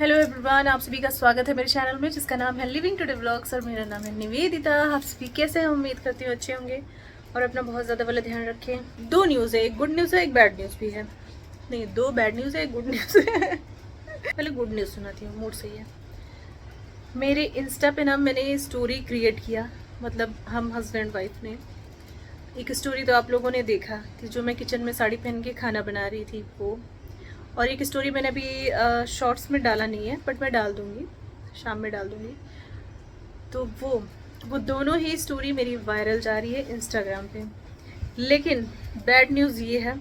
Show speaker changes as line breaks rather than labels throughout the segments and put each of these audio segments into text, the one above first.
Hello everyone, आप सभी का स्वागत है मेरे चैनल में जिसका नाम है लिविंग टुडे व्लॉग्स और मेरा नाम है निवेदिता। आप सभी कैसे हैं? उम्मीद करती हूँ अच्छे होंगे और अपना बहुत ज़्यादा वाला ध्यान रखें। दो न्यूज़ है, एक गुड न्यूज़ है, एक बैड न्यूज़ भी है। नहीं, दो बैड न्यूज़ है, एक गुड न्यूज़ है। पहले गुड न्यूज़ सुनाती हूँ, मूड सही है। मेरे इंस्टा पे ना मैंने स्टोरी क्रिएट किया, मतलब हम हस्बैंड वाइफ ने। एक स्टोरी तो आप लोगों ने देखा कि जो मैं किचन में साड़ी पहन के खाना बना रही थी वो, और एक स्टोरी मैंने अभी शॉर्ट्स में डाला नहीं है बट मैं डाल दूँगी, शाम में डाल दूँगी। तो वो दोनों ही स्टोरी मेरी वायरल जा रही है इंस्टाग्राम पे। लेकिन बैड न्यूज़ ये है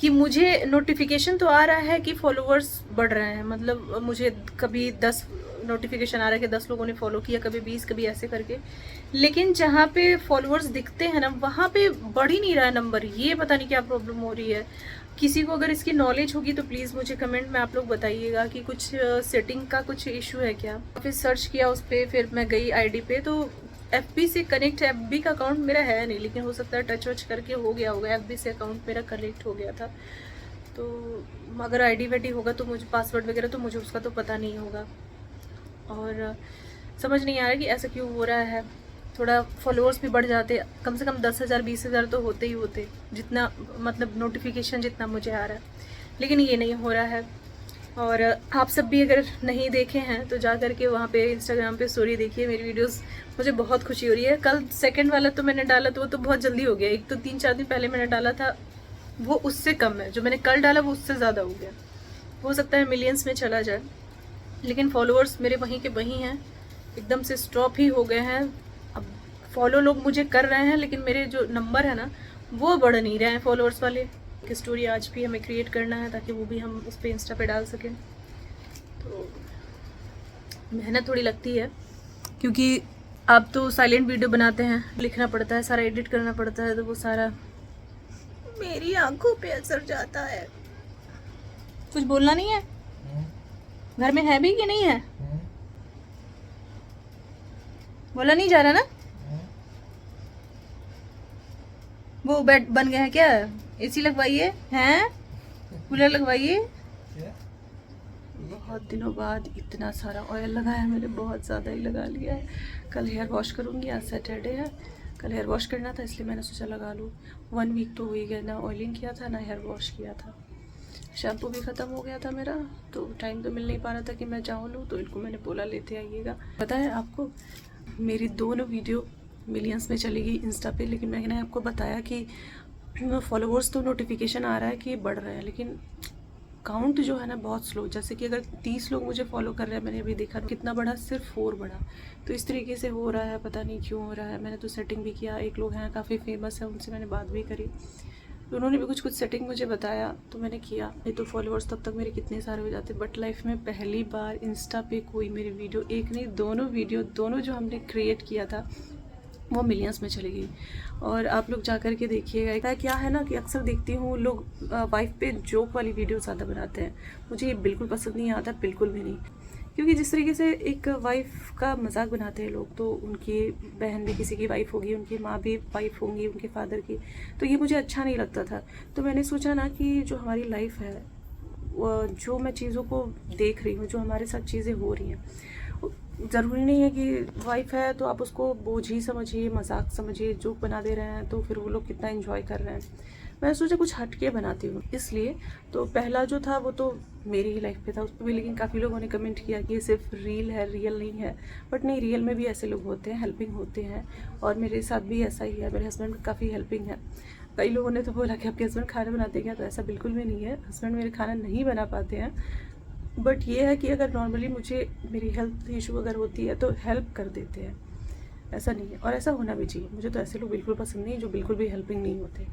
कि मुझे नोटिफिकेशन तो आ रहा है कि फॉलोअर्स बढ़ रहे हैं, मतलब मुझे कभी 10 नोटिफिकेशन आ रहा है कि 10 लोगों ने फॉलो किया, कभी 20, कभी ऐसे करके। लेकिन जहाँ पे फॉलोअर्स दिखते हैं ना वहाँ पे बढ़ ही नहीं रहा है नंबर। ये पता नहीं क्या प्रॉब्लम हो रही है। किसी को अगर इसकी नॉलेज होगी तो प्लीज़ मुझे कमेंट में आप लोग बताइएगा कि कुछ सेटिंग का कुछ इशू है क्या। फिर सर्च किया उस पर, फिर मैं गई आईडी पे तो FB से कनेक्ट, FB का अकाउंट मेरा है नहीं, लेकिन हो सकता है टच वच करके हो गया होगा, FB से अकाउंट मेरा कनेक्ट हो गया था। तो अगर आईडी वाईडी होगा तो मुझे पासवर्ड वगैरह तो मुझे उसका तो पता नहीं होगा। और समझ नहीं आ रहा कि ऐसा क्यों हो रहा है। थोड़ा फॉलोअर्स भी बढ़ जाते, कम से कम 10,000 20,000 तो होते ही होते, जितना मतलब नोटिफिकेशन जितना मुझे आ रहा है। लेकिन ये नहीं हो रहा है। और आप सब भी अगर नहीं देखे हैं तो जा करके वहाँ पे इंस्टाग्राम पे स्टोरी देखिए मेरी वीडियोस। मुझे बहुत खुशी हो रही है। कल सेकंड वाला तो मैंने डाला तो वो तो बहुत जल्दी हो गया। एक तो 3-4 दिन पहले मैंने डाला था, वो उससे कम है। जो मैंने कल डाला वो उससे ज़्यादा हो गया। हो सकता है मिलियंस में चला जाए, लेकिन फॉलोअर्स मेरे वहीं के वहीं हैं, एकदम से स्टॉप ही हो गए हैं। अब फॉलो लोग मुझे कर रहे हैं लेकिन मेरे जो नंबर है ना वो बढ़ नहीं रहे हैं फॉलोअर्स वाले। एक स्टोरी आज भी हमें क्रिएट करना है ताकि वो भी हम उस पर इंस्टा पे डाल सकें। तो मेहनत थोड़ी लगती है क्योंकि आप तो साइलेंट वीडियो बनाते हैं, लिखना पड़ता है, सारा एडिट करना पड़ता है, तो वो सारा मेरी आंखों पे असर जाता है। कुछ बोलना नहीं है? घर में है भी कि नहीं है? बोला नहीं जा रहा ना? वो बेड बन गया है क्या? AC लगवाइए हैं, कूलर लगवाइए। बहुत दिनों बाद इतना सारा ऑयल लगाया है मैंने, बहुत ज़्यादा ही लगा लिया है। कल हेयर वॉश करूँगी, आज सैटरडे है, कल हेयर वॉश करना था इसलिए मैंने सोचा लगा लूँ। 1 वीक तो हो ही गया, ना ऑयलिंग किया था ना हेयर वॉश किया था। शैम्पू भी ख़त्म हो गया था मेरा, तो टाइम तो मिल नहीं पा रहा था कि मैं जाऊँ लूँ, तो इनको मैंने बोला लेते आइएगा। पता है आपको, मेरी दोनों वीडियो मिलियंस में चली गई इंस्टा पे, लेकिन मैंने आपको बताया कि फॉलोअर्स तो नोटिफिकेशन आ रहा है कि बढ़ रहा है, लेकिन काउंट जो है ना बहुत स्लो। जैसे कि अगर 30 लोग मुझे फॉलो कर रहे हैं, मैंने अभी देखा कितना बढ़ा, सिर्फ 4 बढ़ा। तो इस तरीके से हो रहा है, पता नहीं क्यों हो रहा है। मैंने तो सेटिंग भी किया, एक लोग हैं काफ़ी फेमस है, उनसे मैंने बात भी करी, तो उन्होंने भी कुछ सेटिंग मुझे बताया, तो मैंने किया। नहीं तो फॉलोअर्स तब तक मेरे कितने सारे हो जाते। बट लाइफ में पहली बार इंस्टा पे कोई मेरी वीडियो, एक नहीं दोनों वीडियो, दोनों जो हमने क्रिएट किया था वो मिलियंस में चली गई। और आप लोग जा कर के देखिएगा। क्या है ना कि अक्सर देखती हूँ लोग वाइफ पे जोक वाली वीडियो ज़्यादा बनाते हैं, मुझे ये बिल्कुल पसंद नहीं आता, बिल्कुल भी नहीं। क्योंकि जिस तरीके से एक वाइफ का मजाक बनाते हैं लोग, तो उनकी बहन भी किसी की वाइफ होगी, उनकी माँ भी वाइफ होंगी उनके फादर की, तो ये मुझे अच्छा नहीं लगता था। तो मैंने सोचा ना कि जो हमारी लाइफ है, जो मैं चीज़ों को देख रही हूँ, जो हमारे साथ चीज़ें हो रही हैं, ज़रूरी नहीं है कि वाइफ है तो आप उसको बोझ ही समझिए, मजाक समझिए, जोक बना दे रहे हैं तो फिर वो लोग कितना एंजॉय कर रहे हैं। मैंने सोचा कुछ हटके बनाती हूँ, इसलिए। तो पहला जो था वो तो मेरी ही लाइफ पे था, उस पर भी लेकिन काफ़ी लोगों ने कमेंट किया कि ये सिर्फ रील है, रियल नहीं है। बट नहीं, रियल में भी ऐसे लोग होते हैं, हेल्पिंग होते हैं, और मेरे साथ भी ऐसा ही है। मेरे हस्बैंड काफ़ी हेल्पिंग है। कई लोगों ने तो बोला कि आपके हस्बैंड खाना बनाते क्या, तो ऐसा बिल्कुल भी नहीं है, हस्बैंड मेरे खाना नहीं बना पाते हैं। बट ये है कि अगर नॉर्मली मुझे मेरी हेल्थ इशू अगर होती है तो हेल्प कर देते हैं, ऐसा नहीं है। और ऐसा होना भी चाहिए, मुझे तो ऐसे लोग बिल्कुल पसंद नहीं जो बिल्कुल भी हेल्पिंग नहीं होते,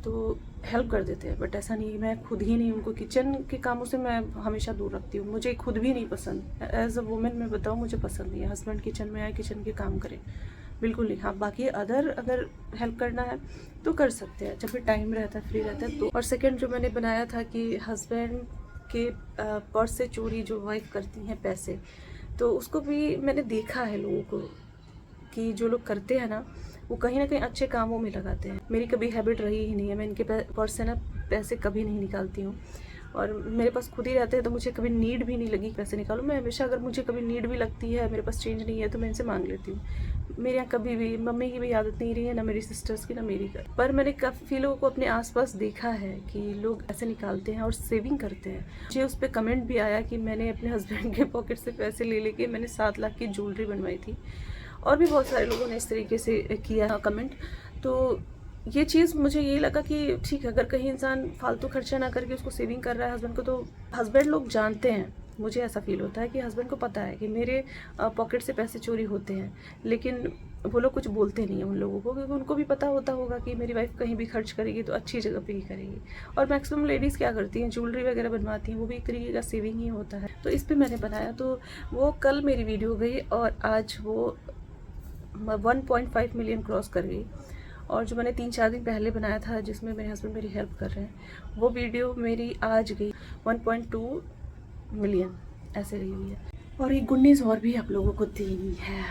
तो हेल्प कर देते हैं। बट ऐसा नहीं, मैं खुद ही नहीं, उनको किचन के कामों से मैं हमेशा दूर रखती हूँ, मुझे खुद भी नहीं पसंद। एज अ वुमेन मैं बताऊँ, मुझे पसंद नहीं है हस्बैंड किचन में आए, किचन के काम करें, बिल्कुल नहीं। हाँ, बाकी अगर हेल्प करना है तो कर सकते हैं, जब भी टाइम रहता है, फ्री रहता है तो। और सेकेंड जो मैंने बनाया था कि हस्बैंड के पर्स से चोरी जो वाइफ करती हैं पैसे, तो उसको भी मैंने देखा है लोगों को कि जो लोग करते हैं ना वो कहीं ना कहीं अच्छे कामों में लगाते हैं। मेरी कभी हैबिट रही ही नहीं है, मैं इनके पर्स से ना पैसे कभी नहीं निकालती हूँ। और मेरे पास खुद ही रहते हैं, तो मुझे कभी नीड भी नहीं लगी पैसे निकालो। मैं हमेशा अगर मुझे कभी नीड भी लगती है, मेरे पास चेंज नहीं है, तो मैं इनसे मांग लेती हूँ। मेरे यहाँ कभी भी मम्मी की भी आदत नहीं रही है, ना मेरी सिस्टर्स की, ना मेरी का। पर मैंने काफ़ी लोगों को अपने आसपास देखा है कि लोग ऐसे निकालते हैं और सेविंग करते हैं। मुझे उस पर कमेंट भी आया कि मैंने अपने हस्बैंड के पॉकेट से पैसे ले लेके मैंने 7 लाख की ज्वेलरी बनवाई थी, और भी बहुत सारे लोगों ने इस तरीके से किया कमेंट। तो ये चीज़ मुझे ये लगा कि ठीक है, अगर कहीं इंसान फालतू खर्चा ना करके उसको सेविंग कर रहा है हस्बैंड को, तो हस्बैंड लोग जानते हैं, मुझे ऐसा फील होता है कि हस्बैंड को पता है कि मेरे पॉकेट से पैसे चोरी होते हैं, लेकिन वो लोग कुछ बोलते नहीं हैं उन लोगों को, क्योंकि उनको भी पता होता होगा कि मेरी वाइफ कहीं भी खर्च करेगी तो अच्छी जगह पे ही करेगी। और मैक्सिमम लेडीज़ क्या करती हैं, ज्वेलरी वगैरह बनवाती हैं, वो भी एक तरीके का सेविंग ही होता है। तो इस पर मैंने बनाया, तो वो कल मेरी वीडियो गई और आज वो 1.5 मिलियन क्रॉस कर गई। और जो मैंने 3-4 दिन पहले बनाया था, जिसमें मेरे हस्बैंड मेरी हेल्प कर रहे हैं, वो वीडियो मेरी आज गई 1.2 मिलियन ऐसे गई हुई है। और एक गुड न्यूज़ और भी आप लोगों को देनी है।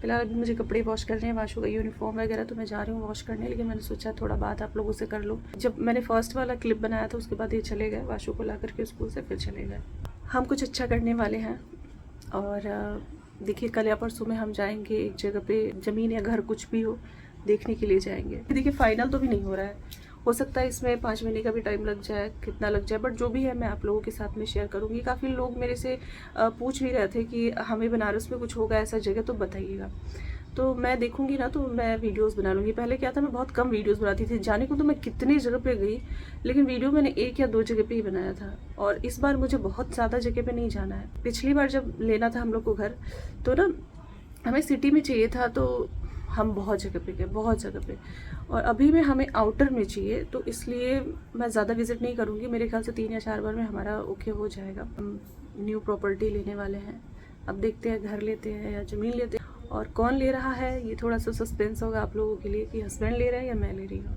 फिलहाल अभी मुझे कपड़े वॉश करने हैं, वाशु का यूनिफॉर्म वगैरह, तो मैं जा रही हूँ वॉश करने, लेकिन मैंने सोचा थोड़ा बात आप लोगों से कर लूँ। जब मैंने फर्स्ट वाला क्लिप बनाया था, उसके बाद ये चले गए, वाशु को ला करके स्कूल से फिर चले गए। हम कुछ अच्छा करने वाले हैं, और देखिए कल या परसों में हम जाएंगे एक जगह पे, ज़मीन या घर कुछ भी हो, देखने के लिए जाएंगे। देखिए फाइनल तो भी नहीं हो रहा है, हो सकता है इसमें 5 महीने का भी टाइम लग जाए, कितना लग जाए, बट जो भी है मैं आप लोगों के साथ में शेयर करूँगी। काफ़ी लोग मेरे से पूछ भी रहे थे कि हमें बनारस में कुछ होगा ऐसा जगह तो बताइएगा। तो मैं देखूंगी ना, तो मैं वीडियोस बना लूँगी। पहले क्या था, मैं बहुत कम वीडियोस बनाती थी, जाने को तो मैं कितनी जगह पे गई, लेकिन वीडियो मैंने 1 या 2 जगह पे ही बनाया था। और इस बार मुझे बहुत ज़्यादा जगह पे नहीं जाना है। पिछली बार जब लेना था हम लोग को घर, तो ना हमें सिटी में चाहिए था, तो हम बहुत जगह पे गए, बहुत जगह पे। और अभी में हमें आउटर में चाहिए, तो इसलिए मैं ज़्यादा विजिट नहीं करूँगी। मेरे ख्याल से 3 या 4 बार में हमारा ओके हो जाएगा। हम न्यू प्रॉपर्टी लेने वाले हैं, अब देखते हैं घर लेते हैं या ज़मीन लेते हैं। और कौन ले रहा है, ये थोड़ा सा सस्पेंस होगा आप लोगों के लिए कि हस्बैंड ले रहे हैं या मैं ले रही हूँ।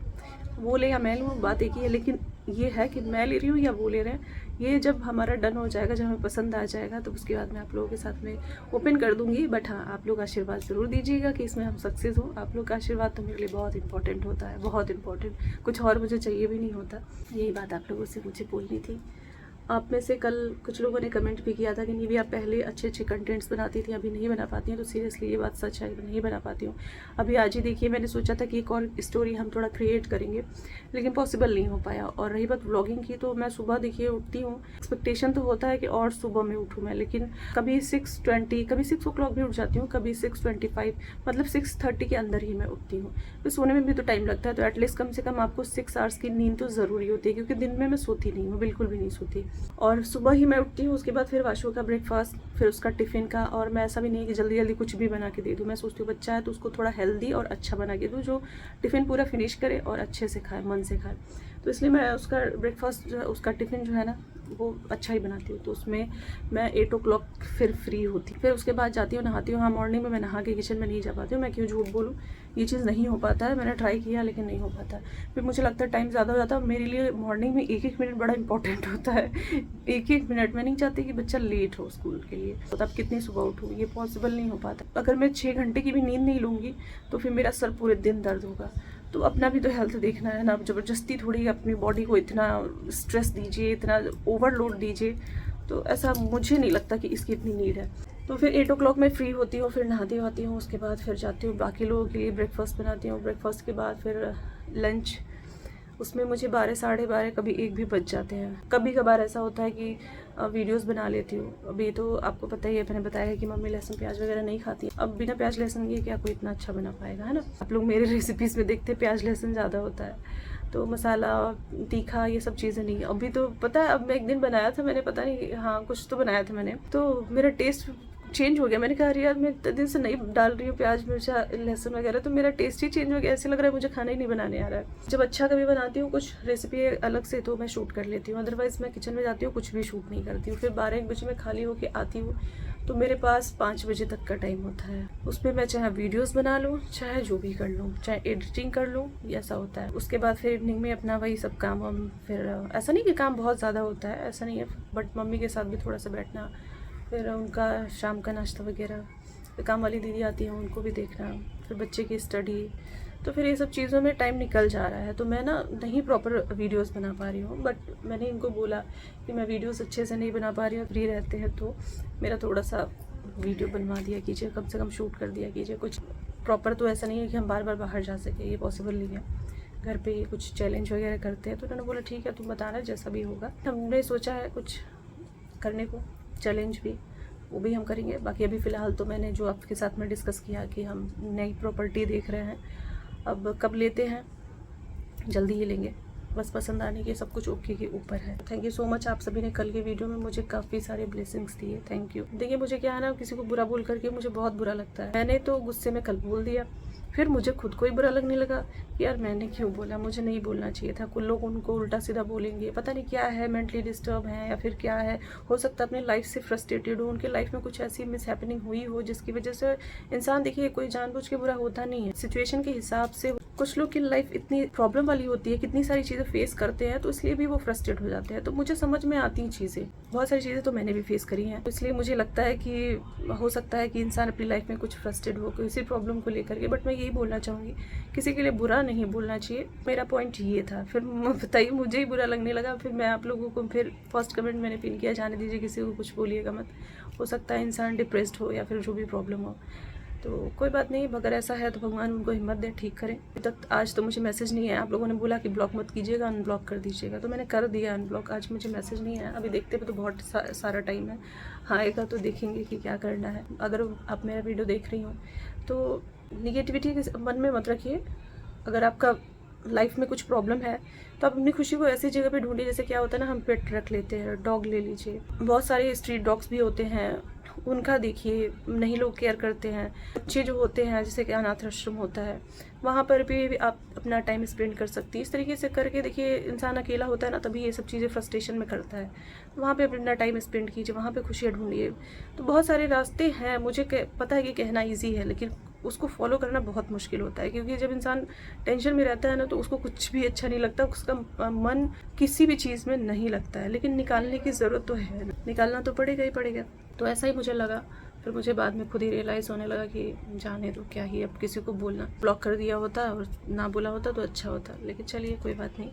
वो ले या मैं लूँ, बात एक ही है, लेकिन ये है कि मैं ले रही हूँ या वो ले रहे हैं, ये जब हमारा डन हो जाएगा, जब हमें पसंद आ जाएगा, तो उसके बाद मैं आप लोगों के साथ में ओपन कर दूँगी। बट हाँ, आप लोग आशीर्वाद ज़रूर दीजिएगा कि इसमें हम सक्सेस हो। आप लोग का आशीर्वाद तो मेरे लिए बहुत इंपॉर्टेंट होता है, बहुत इंपॉर्टेंट। कुछ और मुझे चाहिए भी नहीं होता। यही बात आप लोगों से मुझे बोलनी थी। आप में से कल कुछ लोगों ने कमेंट भी किया था कि निवी आप पहले अच्छे अच्छे कंटेंट्स बनाती थी, अभी नहीं बना पाती हैं। तो सीरियसली ये बात सच है, नहीं बना पाती हूँ। अभी आज ही देखिए, मैंने सोचा था कि एक और स्टोरी हम थोड़ा क्रिएट करेंगे, लेकिन पॉसिबल नहीं हो पाया। और रही बात व्लॉगिंग की, तो मैं सुबह देखिए उठती हूँ, एक्सपेक्टेशन तो होता है कि और सुबह में उठूँ मैं, लेकिन कभी 6:20, कभी 6 o'clock भी उठ जाती हूँ, कभी 6:25, मतलब 6:30 के अंदर ही मैं उठती हूँ। तो सोने में भी तो टाइम लगता है, तो एटलीस्ट कम से कम आपको 6 आवर्स की नींद तो ज़रूरी होती है, क्योंकि दिन में मैं सोती नहीं हूँ, बिल्कुल भी नहीं सोती। और सुबह ही मैं उठती हूँ, उसके बाद फिर वाशु का ब्रेकफास्ट, फिर उसका टिफ़िन का। और मैं ऐसा भी नहीं कि जल्दी जल्दी कुछ भी बना के दे दूँ, मैं सोचती हूँ बच्चा है तो उसको थोड़ा हेल्दी और अच्छा बना के दूँ, जो टिफ़िन पूरा फिनिश करे और अच्छे से खाए, मन से खाए। तो इसलिए मैं उसका ब्रेकफास्ट, उसका टिफ़िन जो है ना, वो अच्छा ही बनाती हूँ। तो उसमें मैं 8 o'clock फिर फ्री होती, फिर उसके बाद जाती हूँ, नहाती हूँ। हाँ, मॉर्निंग में मैं नहा के किचन में नहीं जा पाती हूँ, मैं क्यों झूठ बोलूँ, ये चीज़ नहीं हो पाता है। मैंने ट्राई किया लेकिन नहीं हो पाता। फिर मुझे लगता है टाइम ज़्यादा हो जाता है। मेरे लिए मॉर्निंग में 1-1 मिनट बड़ा इंपॉर्टेंट होता है। 1-1 मिनट, मैं नहीं चाहती कि बच्चा लेट हो स्कूल के लिए। तो तब कितनी सुबह उठूँ, ये पॉसिबल नहीं हो पाता। अगर मैं 6 घंटे की भी नींद नहीं लूँगी, तो फिर मेरा सर पूरे दिन दर्द होगा। तो अपना भी तो हेल्थ देखना है ना, ज़बरदस्ती थोड़ी अपनी बॉडी को इतना स्ट्रेस दीजिए, इतना ओवरलोड दीजिए, तो ऐसा मुझे नहीं लगता कि इसकी इतनी नीड है। तो फिर 8 o'clock मैं फ्री होती हूँ, फिर नहाती वाती हूँ, उसके बाद फिर जाती हूँ बाकी लोगों के लिए ब्रेकफास्ट बनाती हूँ। ब्रेकफास्ट के बाद फिर लंच, उसमें मुझे 12, 12:30, कभी 1 भी बज जाते हैं। कभी कभार ऐसा होता है कि वीडियोस बना लेती हूँ। अभी तो आपको पता ही है, मैंने बताया है कि मम्मी लहसुन प्याज वगैरह नहीं खाती। अब बिना प्याज लहसुन के क्या कोई इतना अच्छा बना पाएगा, है ना। आप लोग मेरे रेसिपीज़ में देखते हैं प्याज लहसुन ज़्यादा होता है, तो मसाला तीखा ये सब चीज़ें नहीं। अभी तो पता है, अब मैं एक दिन बनाया था मैंने, पता नहीं, हाँ कुछ तो बनाया था मैंने, तो मेरा टेस्ट चेंज हो गया। मैंने कहा अरे यार, मैं इतने दिन से नहीं डाल रही हूँ प्याज मिर्चा लहसुन वगैरह, तो मेरा टेस्ट ही चेंज हो गया। ऐसे लग रहा है मुझे खाना ही नहीं बनाने आ रहा है। जब अच्छा कभी बनाती हूँ कुछ रेसिपी अलग से, तो मैं शूट कर लेती हूँ। अदरवाइज़ मैं किचन में जाती हूँ, कुछ भी शूट नहीं करती हूँ। फिर 12-1 बजे मैं खाली होके आती हूँ, तो मेरे पास 5 बजे तक का टाइम होता है। उस पर मैं चाहे वीडियोस बना लूँ, चाहे जो भी कर लूँ, चाहे एडिटिंग कर लूँ, ऐसा होता है। उसके बाद फिर इवनिंग में अपना वही सब काम हम, फिर ऐसा नहीं कि काम बहुत ज़्यादा होता है, ऐसा नहीं है, बट मम्मी के साथ भी थोड़ा सा बैठना, फिर उनका शाम का नाश्ता वगैरह, फिर काम वाली दीदी आती हैं उनको भी देखना, फिर बच्चे की स्टडी, तो फिर ये सब चीज़ों में टाइम निकल जा रहा है। तो मैं ना नहीं प्रॉपर वीडियोस बना पा रही हूँ, बट मैंने इनको बोला कि मैं वीडियोस अच्छे से नहीं बना पा रही हूँ, फ्री रहते हैं तो मेरा थोड़ा सा वीडियो बनवा दिया कीजिए, कम से कम शूट कर दिया कीजिए। कुछ प्रॉपर तो ऐसा नहीं है कि हम बार बार बाहर जा सकें, ये पॉसिबल नहीं है। घर पे ही कुछ चैलेंज वगैरह करते हैं। तो उन्होंने बोला ठीक है तुम बताना जैसा भी होगा। हमने सोचा है कुछ करने को, चैलेंज भी, वो भी हम करेंगे। बाकी अभी फ़िलहाल तो मैंने जो आपके साथ में डिस्कस किया कि हम नई प्रॉपर्टी देख रहे हैं, अब कब लेते हैं, जल्दी ही लेंगे, बस पसंद आने के सब कुछ ओके के ऊपर है। थैंक यू सो मच, आप सभी ने कल के वीडियो में मुझे काफ़ी सारे ब्लेसिंग्स दिए, थैंक यू। देखिए मुझे क्या है ना, किसी को बुरा बोल करके मुझे बहुत बुरा लगता है। मैंने तो गुस्से में कल बोल दिया, फिर मुझे खुद को ही बुरा लगने लगा कि यार मैंने क्यों बोला, मुझे नहीं बोलना चाहिए था। कुछ लोग उनको उल्टा सीधा बोलेंगे, पता नहीं क्या है, मेंटली डिस्टर्ब है या फिर क्या है, हो सकता है अपनी लाइफ से फ्रस्ट्रेटेड हो, उनके लाइफ में कुछ ऐसी मिस हैपनिंग हुई हो जिसकी वजह से इंसान, देखिए कोई जानबूझ के बुरा होता नहीं है, सिचुएशन के हिसाब से कुछ लोग की लाइफ इतनी प्रॉब्लम वाली होती है, कितनी सारी चीज़ें फेस करते हैं, तो इसलिए भी वो फ्रस्ट्रेट हो जाते हैं। तो मुझे समझ में आती हैं चीज़ें, बहुत सारी चीज़ें तो मैंने भी फेस करी हैं, तो इसलिए मुझे लगता है कि हो सकता है कि इंसान अपनी लाइफ में कुछ फ्रस्ट्रेट हो किसी प्रॉब्लम को लेकर के। बट मैं यही बोलना चाहूँगी, किसी के लिए बुरा नहीं बोलना चाहिए, मेरा पॉइंट ये था। फिर बताइए मुझे ही बुरा लगने लगा, फिर मैं आप लोगों को फिर फर्स्ट कमेंट मैंने पिन किया, जाने दीजिए, किसी को कुछ बोलिएगा मत, हो सकता है इंसान डिप्रेस्ड हो या फिर जो भी प्रॉब्लम हो, तो कोई बात नहीं। अगर ऐसा है तो भगवान उनको हिम्मत दे, ठीक करें। अभी तक आज तो मुझे मैसेज नहीं है, आप लोगों ने बोला कि ब्लॉक मत कीजिएगा, अनब्लॉक कर दीजिएगा, तो मैंने कर दिया अनब्लॉक। आज मुझे मैसेज नहीं है, अभी देखते हुए तो बहुत सारा टाइम है, हाँ आएगा तो देखेंगे कि क्या करना है। अगर आप मेरा वीडियो देख रही हो तो निगेटिविटी के मन में मत रखिए। अगर आपका लाइफ में कुछ प्रॉब्लम है तो आप अपनी खुशी को ऐसी जगह पे ढूंढिए, जैसे क्या होता है ना, हम पेट रख लेते हैं, डॉग ले लीजिए, बहुत सारे स्ट्रीट डॉग्स भी होते हैं, उनका देखिए, नहीं लोग केयर करते हैं। बच्चे जो होते हैं, जैसे कि अनाथ आश्रम होता है, वहाँ पर भी आप अपना टाइम स्पेंड कर सकती हैं। इस तरीके से करके देखिए, इंसान अकेला होता है ना, तभी ये सब चीज़ें फ्रस्ट्रेशन में करता है। वहाँ पे अपना टाइम स्पेंड कीजिए, वहाँ पे खुशियाँ ढूंढिए। तो बहुत सारे रास्ते हैं, मुझे पता है कि कहना ईजी है, लेकिन उसको फॉलो करना बहुत मुश्किल होता है, क्योंकि जब इंसान टेंशन में रहता है ना, तो उसको कुछ भी अच्छा नहीं लगता, उसका मन किसी भी चीज़ में नहीं लगता है। लेकिन निकालने की ज़रूरत तो है, निकालना तो पड़ेगा ही पड़ेगा। तो ऐसा ही मुझे लगा, फिर मुझे बाद में खुद ही रियलाइज़ होने लगा कि जाने दो, क्या ही अब किसी को बोलना, ब्लॉक कर दिया होता और ना बोला होता तो अच्छा होता। लेकिन चलिए कोई बात नहीं,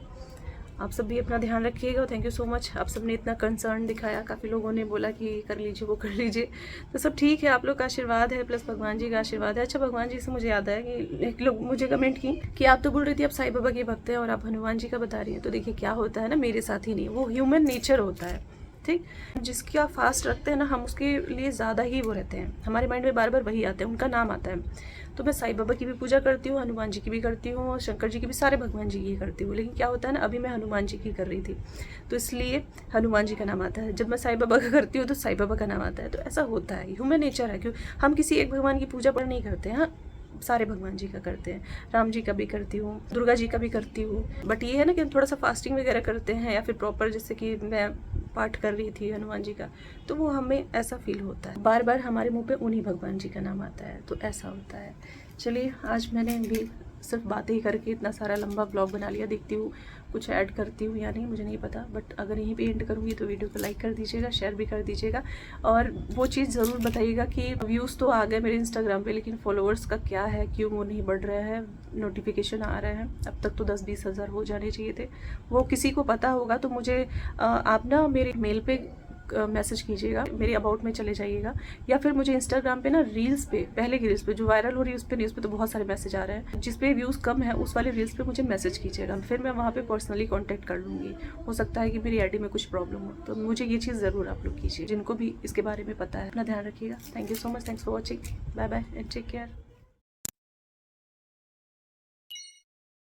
आप सब भी अपना ध्यान रखिएगा। थैंक यू सो मच, आप सब ने इतना कंसर्न दिखाया, काफ़ी लोगों ने बोला कि कर लीजिए, वो कर लीजिए, तो सब ठीक है, आप लोग का आशीर्वाद है प्लस भगवान जी का आशीर्वाद है। अच्छा, भगवान जी से मुझे याद आया कि एक लोग मुझे कमेंट की कि आप तो बोल रही थी आप साईं बाबा के भक्त हैं और आप हनुमान जी का बता रही हैं। तो देखिए क्या होता है ना, मेरे साथ ही नहीं, वो ह्यूमन नेचर होता है, ठीक। जिसका फास्ट रखते हैं ना हम, उसके लिए ज़्यादा ही वो रहते हैं, हमारे माइंड में बार बार वही आते हैं, उनका नाम आता है। तो मैं साईं बाबा की भी पूजा करती हूँ, हनुमान जी की भी करती हूँ, और शंकर जी की भी, सारे भगवान जी की करती हूँ। लेकिन क्या होता है ना, अभी मैं हनुमान जी की कर रही थी, तो इसलिए हनुमान जी का नाम आता है। जब मैं साईं बाबा का करती हूँ तो साईं बाबा का नाम आता है। तो ऐसा होता है, ह्यूमन नेचर है। क्यों हम किसी एक भगवान की पूजा पर नहीं करते हैं, हाँ सारे भगवान जी का करते हैं, राम जी का भी करती हूँ, दुर्गा जी का भी करती हूँ। बट ये है ना कि हम थोड़ा सा फास्टिंग वगैरह करते हैं, या फिर प्रॉपर, जैसे कि मैं पाठ कर रही थी हनुमान जी का, तो वो हमें ऐसा फील होता है, बार बार हमारे मुंह पे उन्हीं भगवान जी का नाम आता है, तो ऐसा होता है। चलिए, आज मैंने भी सिर्फ बातें ही करके इतना सारा लंबा ब्लॉग बना लिया। देखती हूँ कुछ ऐड करती हूँ या नहीं, मुझे नहीं पता, बट अगर यहीं पे एंड करूँगी तो वीडियो को लाइक कर दीजिएगा, शेयर भी कर दीजिएगा, और वो चीज़ ज़रूर बताइएगा कि व्यूज़ तो आ गए मेरे इंस्टाग्राम पे, लेकिन फॉलोअर्स का क्या है, क्यों वो नहीं बढ़ रहे हैं, नोटिफिकेशन आ रहे हैं, अब तक तो 10-20 हज़ार हो जाने चाहिए थे। वो किसी को पता होगा तो मुझे आप ना मेरे मेल पे मैसेज कीजिएगा, मेरे अबाउट में चले जाइएगा, या फिर मुझे इंस्टाग्राम पे ना रील्स पे, पहले की रील्स पे जो वायरल हो रही है उस पे, न्यूज़ पे तो बहुत सारे मैसेज आ रहे हैं, जिस पे व्यूज़ कम है उस वाले रील्स पे मुझे मैसेज कीजिएगा, फिर मैं वहाँ पे पर्सनली कांटेक्ट कर लूँगी। हो सकता है कि मेरी आईडी में कुछ प्रॉब्लम हो, तो मुझे ये चीज़ ज़रूर आप लोग कीजिए, जिनको भी इसके बारे में पता है। अपना ध्यान रखिएगा। Thank you so much, thanks for watching, bye bye and take care.